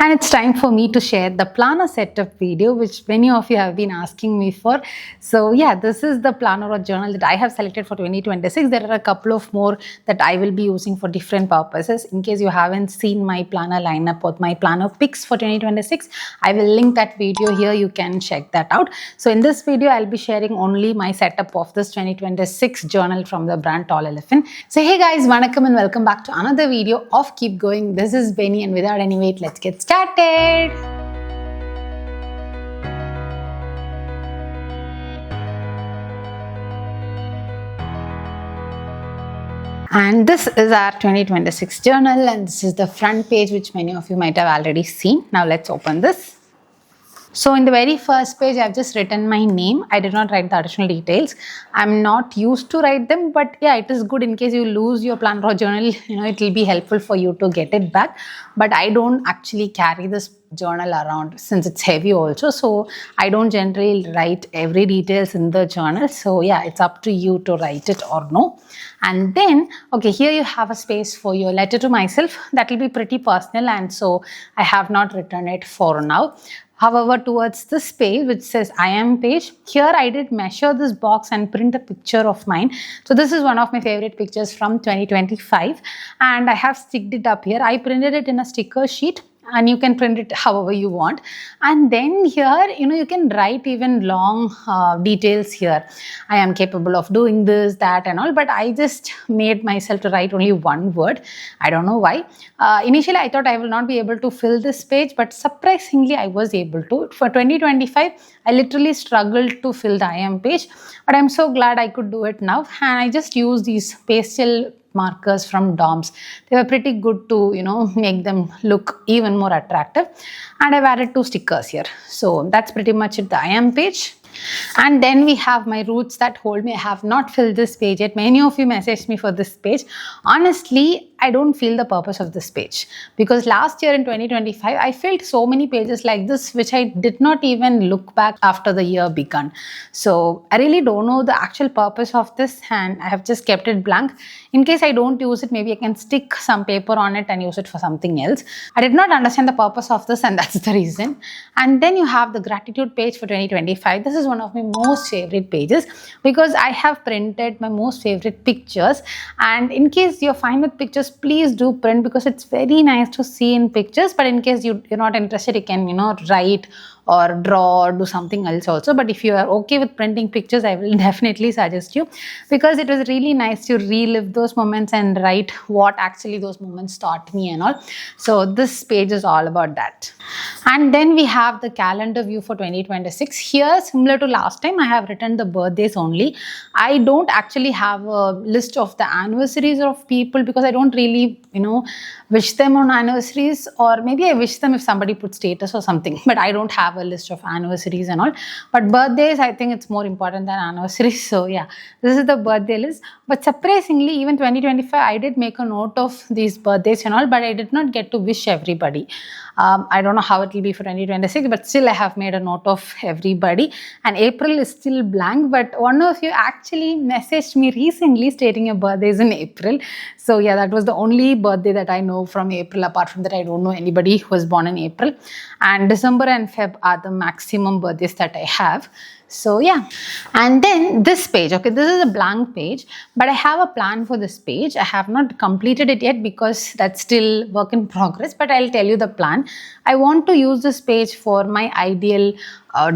And it's time for me to share the planner setup video, which many of you have been asking me for. So yeah, this is the planner or journal that I have selected for 2026. There are a couple of more that I will be using for different purposes. In case you haven't seen my planner lineup or my planner picks for 2026, I will link that video here. You can check that out. So in this video, I'll be sharing only my setup of this 2026 journal from the brand Dalle. So hey guys, vanakkam and welcome back to another video of Keep Going. This is Benny, and without any wait, let's get started. And this is our 2026 journal, and this is the front page, which many of you might have already seen. Now let's open this. So in the very first page, I've just written my name. I did not write the additional details. I'm not used to write them, but yeah, it is good in case you lose your planner or journal, it will be helpful for you to get it back. But I don't actually carry this journal around since it's heavy also. So I don't generally write every details in the journal. So yeah, it's up to you to write it or no. And then, okay, here you have a space for your letter to myself. That will be pretty personal, and so I have not written it for now. However, towards this page which says I am page, here I did measure this box and print a picture of mine. So this is one of my favorite pictures from 2025, and I have sticked it up here. I printed it in a sticker sheet, and you can print it however you want. And then here, you can write even long details here. I am capable of doing this, that and all, but I just made myself to write only one word. I don't know why. Initially, I thought I will not be able to fill this page, but surprisingly, I was able to. For 2025, I literally struggled to fill the I am page, but I'm so glad I could do it now. And I just use these pastel markers from DOMS. They were pretty good to, make them look even more attractive. And I've added 2 stickers here. So that's pretty much it, the I am page. And then we have my roots that hold me. I have not filled this page yet. Many of you messaged me for this page. Honestly, I don't feel the purpose of this page, because last year in 2025, I filled so many pages like this, which I did not even look back after the year begun. So I really don't know the actual purpose of this, and I have just kept it blank. In case I don't use it, maybe I can stick some paper on it and use it for something else. I did not understand the purpose of this, and that's the reason. And then you have the gratitude page for 2025. This is one of my most favorite pages because I have printed my most favorite pictures. And in case you're fine with pictures, please do print, because it's very nice to see in pictures. But in case you're not interested, you can write or draw or do something else also. But if you are okay with printing pictures, I will definitely suggest you, because it was really nice to relive those moments and write what actually those moments taught me and all. So this page is all about that. And then we have the calendar view for 2026. Here, similar to last time, I have written the birthdays only. I don't actually have a list of the anniversaries of people, because I don't really, wish them on anniversaries, or maybe I wish them if somebody put status or something, but I don't have a list of anniversaries and all. But birthdays, I think it's more important than anniversaries. So yeah, this is the birthday list. But surprisingly, even 2025, I did make a note of these birthdays and all, but I did not get to wish everybody. I don't know how it will be for 2026, but still I have made a note of everybody. And April is still blank, but one of you actually messaged me recently stating your birthday is in April. So yeah, that was the only birthday that I know from April. Apart from that, I don't know anybody who was born in April. And December and Feb are the maximum birthdays that I have. So yeah, and then this page, okay, this is a blank page, but I have a plan for this page. I have not completed it yet because that's still work in progress, but I'll tell you the plan. I want to use this page for my ideal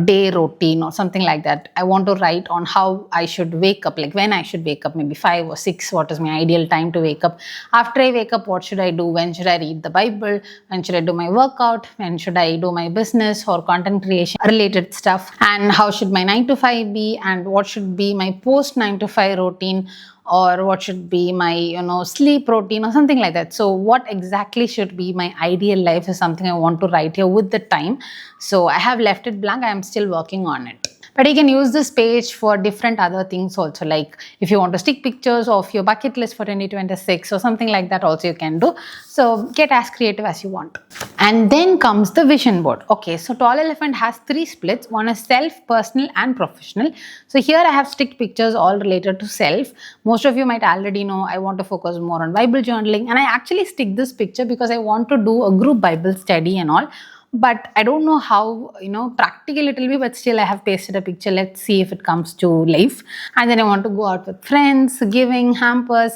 day routine or something like that. I want to write on how I should wake up, like when I should wake up, maybe 5 or 6, what is my ideal time to wake up. After I wake up, what should I do? When should I read the Bible? When should I do my workout? When should I do my business or content creation related stuff? And how should my 9 to 5 be? And what should be my post 9 to 5 routine? Or what should be my, sleep routine or something like that. So what exactly should be my ideal life is something I want to write here with the time. So I have left it blank. I am still working on it. But you can use this page for different other things also, like if you want to stick pictures of your bucket list for 2026 or something like that also you can do. So get as creative as you want. And then comes the vision board. Okay, so Tall Elephant has 3 splits. One is self, personal and professional. So here I have stick pictures all related to self. Most of you might already know I want to focus more on Bible journaling, and I actually stick this picture because I want to do a group Bible study and all. But I don't know how, practical it will be, but still I have pasted a picture. Let's see if it comes to life. And then I want to go out with friends, giving, hampers,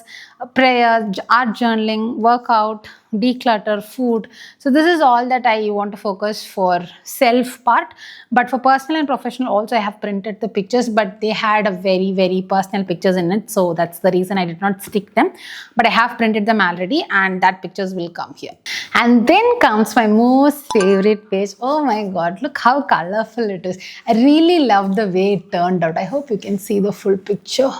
prayer, art journaling, workout, declutter, food. So this is all that I want to focus for self part. But for personal and professional also I have printed the pictures, but they had a very, very personal pictures in it. So that's the reason I did not stick them. But I have printed them already, and that pictures will come here. And then comes my most favorite page. Oh my god, look how colorful it is. I really love the way it turned out. I hope you can see the full picture.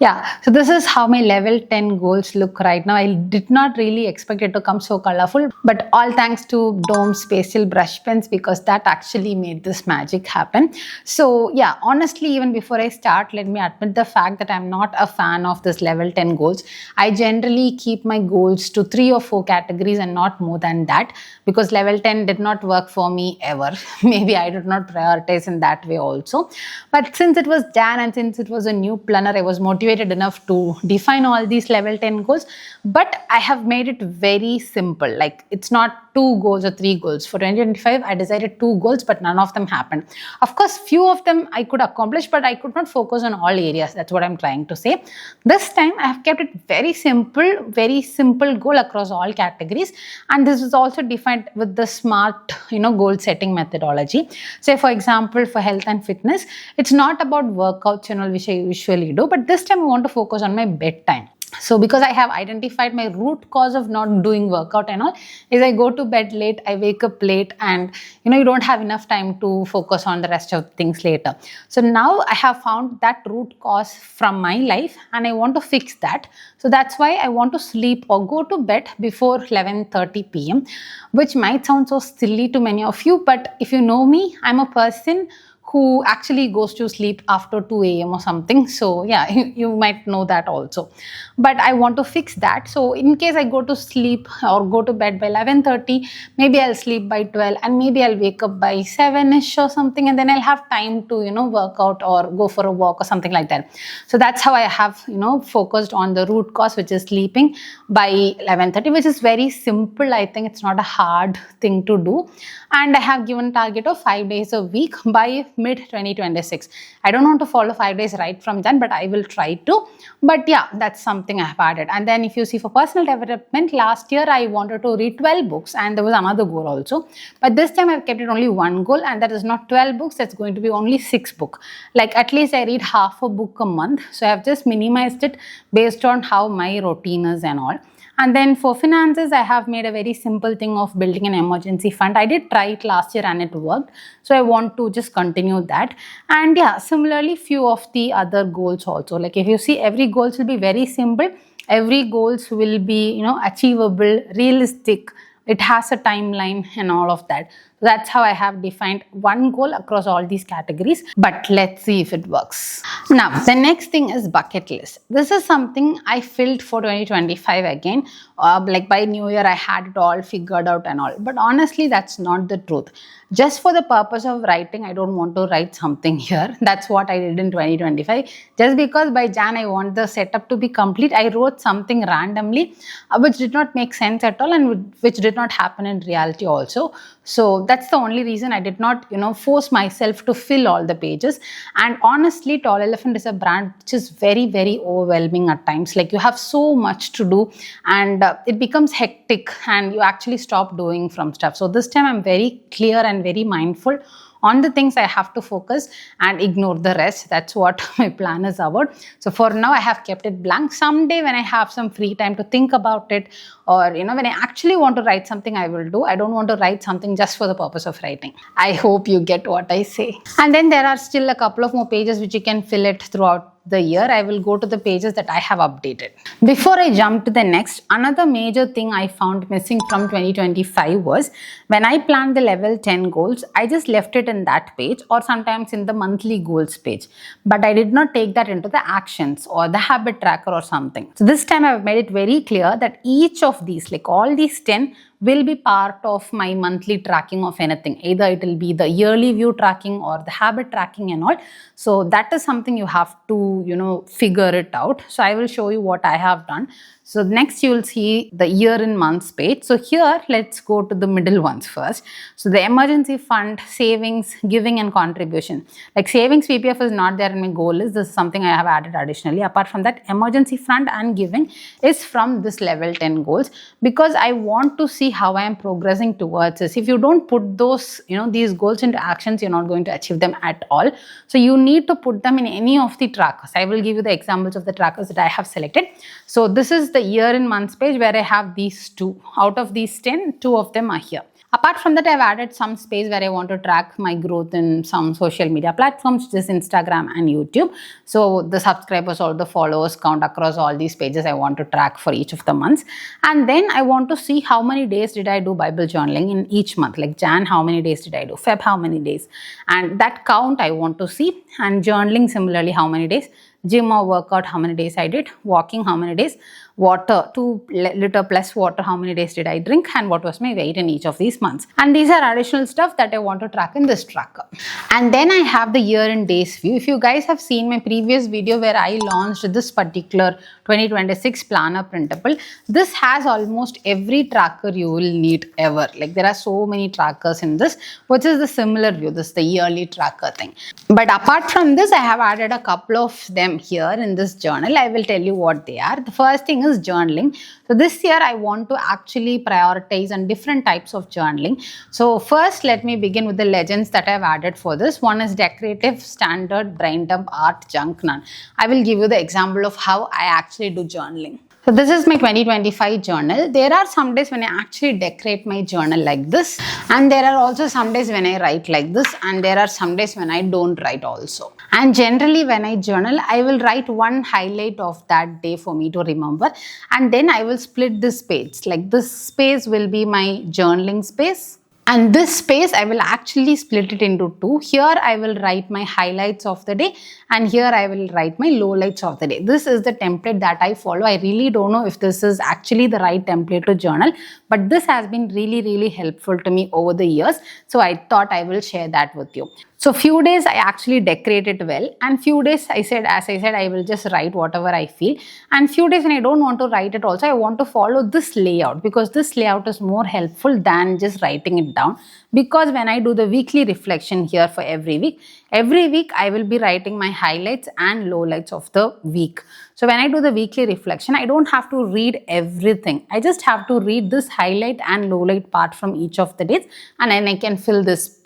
Yeah, so this is how my level 10 goals look right now. I did not really expect it to come so colorful, but all thanks to Dome's pastel brush pens, because that actually made this magic happen. So yeah, honestly, even before I start, let me admit the fact that I'm not a fan of this level 10 goals. I generally keep my goals to 3 or 4 categories and not more than that, because level 10 did not work for me ever. Maybe I did not prioritize in that way also. But since it was Jan and since it was a new planner, I was motivated enough to define all these level 10 goals, but I have made it very simple. Like, it's not 2 goals or 3 goals. For 2025, I decided 2 goals, but none of them happened. Of course, few of them I could accomplish, but I could not focus on all areas. That's what I'm trying to say. This time, I have kept it very simple goal across all categories. And this is also defined with the SMART, goal setting methodology. Say, for example, for health and fitness, it's not about workouts and all, which I usually do, but this time I want to focus on my bedtime. So because I have identified my root cause of not doing workout and all is I go to bed late, I wake up late, and you don't have enough time to focus on the rest of things later. So now I have found that root cause from my life and I want to fix that. So that's why I want to sleep or go to bed before 11:30 p.m., which might sound so silly to many of you, but if you know me, I'm a person who actually goes to sleep after 2 a.m. or something. So yeah, you might know that also. But I want to fix that. So in case I go to sleep or go to bed by 11:30, maybe I'll sleep by 12 and maybe I'll wake up by 7ish or something, and then I'll have time to, work out or go for a walk or something like that. So that's how I have, focused on the root cause, which is sleeping by 11:30, which is very simple. I think it's not a hard thing to do. And I have given a target of 5 days a week by mid 2026. I don't want to follow 5 days right from then, but I will try to. But yeah, that's something I have added. And then if you see for personal development, last year I wanted to read 12 books and there was another goal also. But this time I've kept it only one goal, and that is not 12 books, that's going to be only 6 books. Like, at least I read half a book a month. So I have just minimized it based on how my routine is and all. And then for finances, I have made a very simple thing of building an emergency fund. I did try it last year and it worked. So I want to just continue that. And yeah, similarly, few of the other goals also. Like, if you see, every goals will be very simple. Every goals will be, achievable, realistic. It has a timeline and all of that. So that's how I have defined one goal across all these categories. But let's see if it works. Now, the next thing is bucket list. This is something I filled for 2025 again. Like, by New Year, I had it all figured out and all. But honestly, that's not the truth. Just for the purpose of writing, I don't want to write something here. That's what I did in 2025. Just because by Jan, I want the setup to be complete, I wrote something randomly, which did not make sense at all and which did not happen in reality also. So that's the only reason I did not, force myself to fill all the pages. And honestly, Tall Elephant is a brand which is very, very overwhelming at times. Like, you have so much to do and it becomes hectic and you actually stop doing from stuff. So this time I'm very clear and very mindful on the things I have to focus and ignore the rest. That's what my plan is about. So for now, I have kept it blank. Someday when I have some free time to think about it, or when I actually want to write something, I will do. I don't want to write something just for the purpose of writing. I hope you get what I say. And then there are still a couple of more pages which you can fill it throughout the year, I will go to the pages that I have updated. Before I jump to the next, another major thing I found missing from 2025 was when I planned the level 10 goals, I just left it in that page or sometimes in the monthly goals page. But I did not take that into the actions or the habit tracker or something. So this time I've made it very clear that each of these, like all these 10, will be part of my monthly tracking of anything. Either it will be the yearly view tracking or the habit tracking and all. So that is something you have to, figure it out. So I will show you what I have done. So next you will see the year in months page. So here let's go to the middle ones first. So the emergency fund, savings, giving and contribution. Like savings PPF is not there in my goal list. This is something I have added additionally. Apart from that, emergency fund and giving is from this level 10 goals because I want to see how I am progressing towards this. If you don't put those, these goals into actions, you're not going to achieve them at all. So you need to put them in any of the trackers. I will give you the examples of the trackers that I have selected. So this is the year in months page where I have these 2. Out of these 10, 2 of them are here. Apart from that, I've added some space where I want to track my growth in some social media platforms, just Instagram and YouTube. So the subscribers or the followers count across all these pages I want to track for each of the months. And then I want to see how many days did I do Bible journaling in each month. Like Jan, how many days did I do? Feb, how many days? And that count I want to see. And journaling similarly, how many days? Gym or workout, how many days I did? Walking, how many days? Water, 2 liter plus water, how many days did I drink? And what was my weight in each of these months? And these are additional stuff that I want to track in this tracker. And then I have the year in days view. If you guys have seen my previous video where I launched this particular 2026 planner printable, this has almost every tracker you will need ever. Like there are so many trackers in this, which is the similar view. This is the yearly tracker thing. But apart from this, I have added a couple of them here in this journal. I will tell you what they are. The first thing is journaling. So this year I want to actually prioritize on different types of journaling. So first let me begin with the legends that I've added for this. One is decorative, standard, brain dump, art, junk, none. I will give you the example of how I actually do journaling. So this is my 2025 journal. There are some days when I actually decorate my journal like this, and there are also some days when I write like this, and there are some days when I don't write also. And generally when I journal, I will write one highlight of that day for me to remember, and then I will split this page. Like this space will be my journaling space. And this space, I will actually split it into 2. Here, I will write my highlights of the day, and here I will write my lowlights of the day. This is the template that I follow. I really don't know if this is actually the right template to journal, but this has been really, really helpful to me over the years. So I thought I will share that with you. So few days I actually decorate it well, and few days as I said, I will just write whatever I feel. And few days when I don't want to write it also, I want to follow this layout because this layout is more helpful than just writing it down. Because when I do the weekly reflection here for every week I will be writing my highlights and lowlights of the week. So when I do the weekly reflection, I don't have to read everything. I just have to read this highlight and lowlight part from each of the days, and then I can fill this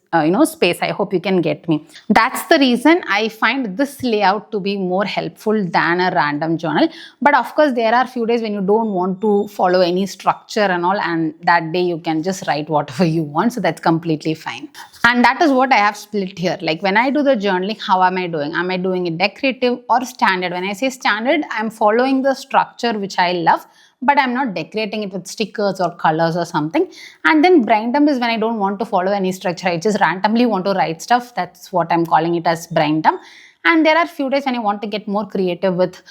space. I hope you can get me. That's the reason I find this layout to be more helpful than a random journal. But of course, there are few days when you don't want to follow any structure and all, and that day you can just write whatever you want. So that's completely fine. And that is what I have split here. Like when I do the journaling, how am I doing? Am I doing it decorative or standard? When I say standard, I'm following the structure which I love, but I'm not decorating it with stickers or colors or something. And then brain dump is when I don't want to follow any structure. I just randomly want to write stuff. That's what I'm calling it as brain dump. And there are few days when I want to get more creative with,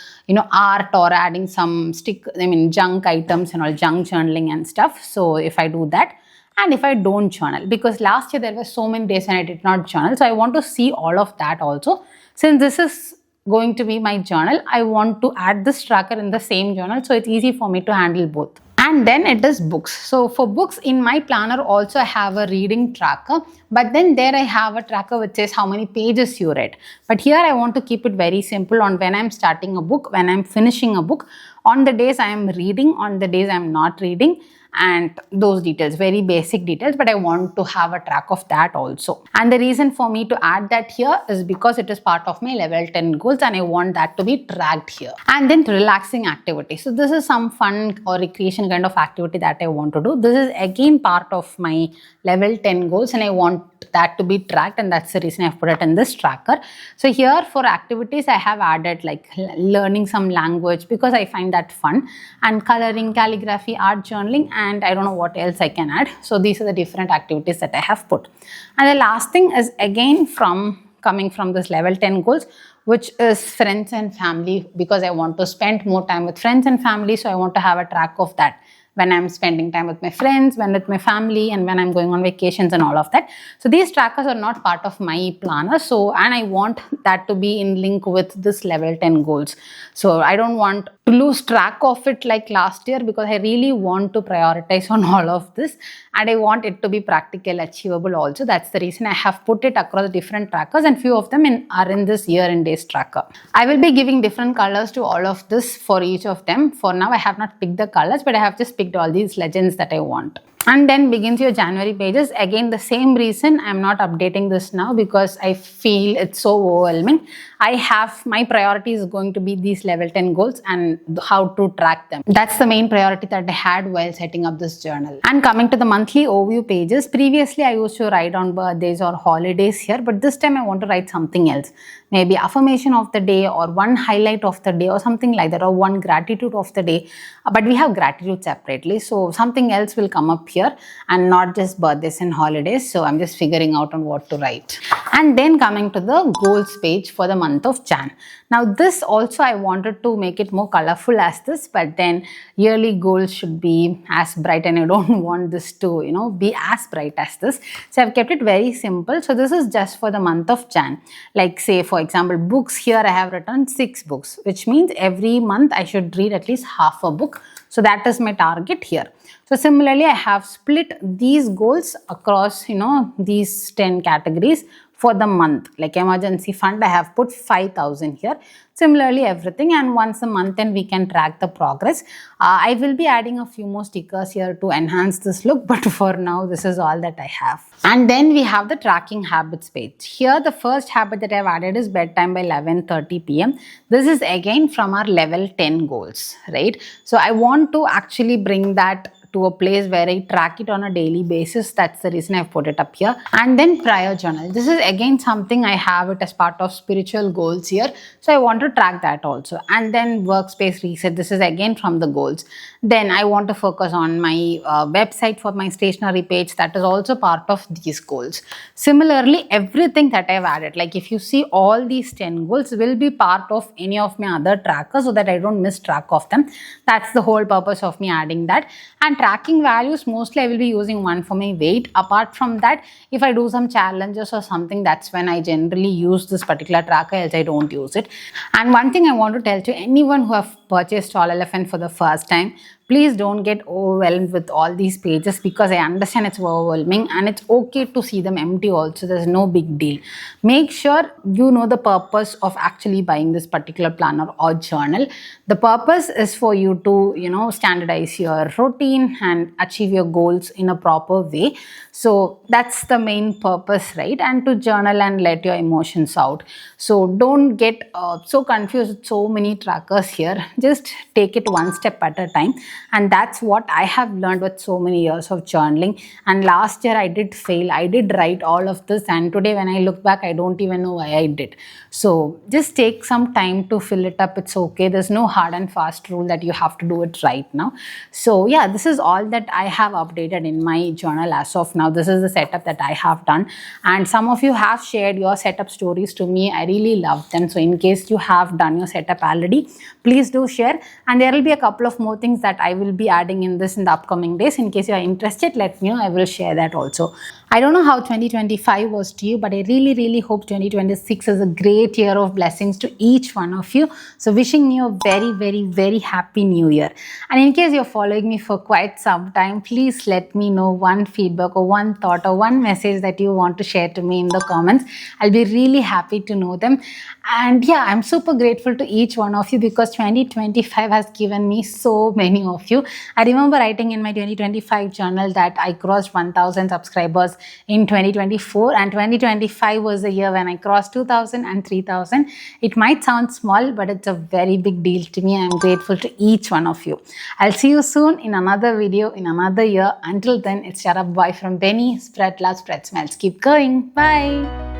art or adding some junk items and all, junk journaling and stuff. So if I do that, and if I don't journal, because last year there were so many days when I did not journal. So I want to see all of that also. Since this is going to be my journal, I want to add this tracker in the same journal, so it's easy for me to handle both. And then it is books. So for books in my planner also I have a reading tracker, but then there I have a tracker which says how many pages you read. But here I want to keep it very simple on when I'm starting a book, when I'm finishing a book, on the days I am reading, on the days I'm not reading, and those details, very basic details, but I want to have a track of that also. And the reason for me to add that here is because it is part of my level 10 goals and I want that to be tracked here. And then relaxing activity. So this is some fun or recreation kind of activity that I want to do. This is again part of my level 10 goals and I want that to be tracked, and that's the reason I've put it in this tracker. So here for activities, I have added like learning some language because I find that fun, and coloring, calligraphy, art, journaling, and I don't know what else I can add. So these are the different activities that I have put. And the last thing is again coming from this level 10 goals, which is friends and family, because I want to spend more time with friends and family. So I want to have a track of that, when I'm spending time with my friends, when with my family, and when I'm going on vacations and all of that. So these trackers are not part of my planner. So, and I want that to be in link with this level 10 goals. So I don't want to lose track of it like last year, because I really want to prioritize on all of this, and I want it to be practical, achievable also. That's the reason I have put it across different trackers, and few of them are in this year and days tracker. I will be giving different colors to all of this for each of them. For now, I have not picked the colors, but I have just picked all these legends that I want. And then begins your January pages. Again, the same reason I'm not updating this now, because I feel it's so overwhelming. My priority is going to be these level 10 goals and how to track them. That's the main priority that I had while setting up this journal. And coming to the monthly overview pages, previously I used to write on birthdays or holidays here, but this time I want to write something else. Maybe affirmation of the day, or one highlight of the day, or something like that, or one gratitude of the day. But we have gratitude separately, so something else will come up here, and not just birthdays and holidays. So I'm just figuring out on what to write. And then coming to the goals page for the month of Jan. Now this also I wanted to make it more colorful as this, but then yearly goals should be as bright, and I don't want this to be as bright as this. So I've kept it very simple. So this is just for the month of Jan. Like say for example, books, here I have written 6 books, which means every month I should read at least half a book. So that is my target here. So similarly, I have split these goals across these 10 categories for the month. Like emergency fund, I have put 5,000 here. Similarly, everything, and once a month then we can track the progress. I will be adding a few more stickers here to enhance this look, but for now this is all that I have. And then we have the tracking habits page. Here the first habit that I have added is bedtime by 11:30 p.m. This is again from our level 10 goals, right? So I want to actually bring that to a place where I track it on a daily basis. That's the reason I've put it up here. And then prior journal. This is again something I have it as part of spiritual goals here. So I want to track that also. And then workspace reset. This is again from the goals. Then I want to focus on my website for my stationery page. That is also part of these goals. Similarly, everything that I've added, like if you see, all these 10 goals will be part of any of my other trackers, so that I don't miss track of them. That's the whole purpose of me adding that. And tracking values, mostly I will be using one for my weight. Apart from that, if I do some challenges or something, that's when I generally use this particular tracker, else I don't use it. And one thing I want to tell to anyone who have purchased Tall Elephant for the first time, please don't get overwhelmed with all these pages, because I understand it's overwhelming, and it's okay to see them empty also. There's no big deal. Make sure you know the purpose of actually buying this particular planner or journal. The purpose is for you to, standardize your routine and achieve your goals in a proper way. So that's the main purpose, right? And to journal and let your emotions out. So don't get so confused with so many trackers here. Just take it one step at a time. And that's what I have learned with so many years of journaling. And last year I did fail. I did write all of this, and today when I look back, I don't even know why I did. So just take some time to fill it up. It's okay. There's no hard and fast rule that you have to do it right now. So yeah, this is all that I have updated in my journal as of now. This is the setup that I have done. And some of you have shared your setup stories to me. I really love them. So in case you have done your setup already, please do share. And there will be a couple of more things that I will be adding in the upcoming days. In case you are interested, let me know. I will share that also. I don't know how 2025 was to you, but I really hope 2026 is a great year of blessings to each one of you. So wishing you a very happy new year. And in case you're following me for quite some time, please let me know one feedback or one thought or one message that you want to share to me in the comments. I'll be really happy to know them. And yeah, I'm super grateful to each one of you, because 2020 2025 has given me so many of you. I remember writing in my 2025 journal that I crossed 1000 subscribers in 2024, and 2025 was the year when I crossed 2000 and 3000. It might sound small, but it's a very big deal to me. I'm grateful to each one of you. I'll see you soon in another video in another year. Until then, it's Shut Up Boy from Benny. Spread love, spread smells. Keep going. Bye.